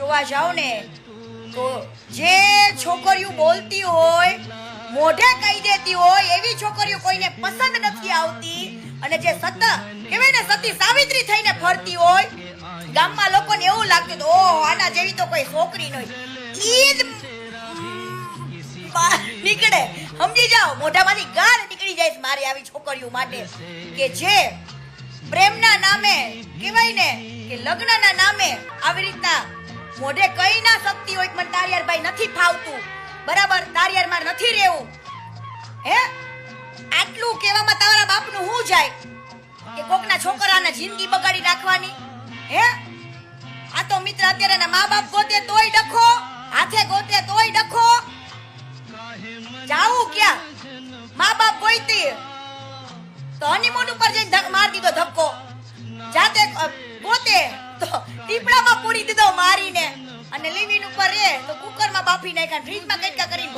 જોવા જાવ ને તો જે છોકરીઓ બોલતી હોય, મોઢે કહી દેતી હોય એવી છોકરીઓ કોઈને પસંદ નથી આવતી. અને જે કહેવાય ને સતી સાવિત્રી થઈને ફરતી હોય, ગામમાં લોકોને એવું લાગતું ઓ આના જેવી તો કોઈ છોકરી નહીં. ઈ જ નીકળે, સમજી જાઓ, મોઢામાંથી ગાળ નીકળી જાય મારી આવી છોકરીઓ માટે કે જે પ્રેમના નામે કહેવાય ને કે લગ્નના નામે આવી રીતના મોઢે કઈ ના શકતી હોય મને તારિયાર ભાઈ નથી ફાવતું, બરાબર, તારિયારમાં નથી રહેવું. હે આટલું કહેવામાં તમારા બાપનું શું જાય કે કોકના છોકરાને જિંદગી બગાડી નાખવાની? હે આ તો મિત્ર અત્યારે મા બાપ ગોતે તોય ડખો, હાથે ગોતે તોય ડખો. જાવું ક્યાં? મા બાપ ગોઈતી તો હનીમૂન ઉપર જઈને મારી દીધો ધક્કો, જાતે ગોતે તો ટીપડામાં પૂરી દીધો મારીને, અને લિવિંગ ઉપર રે તો કુકરમાં બાફી નાખ્યા, ફ્રીજમાં કટકા કરીને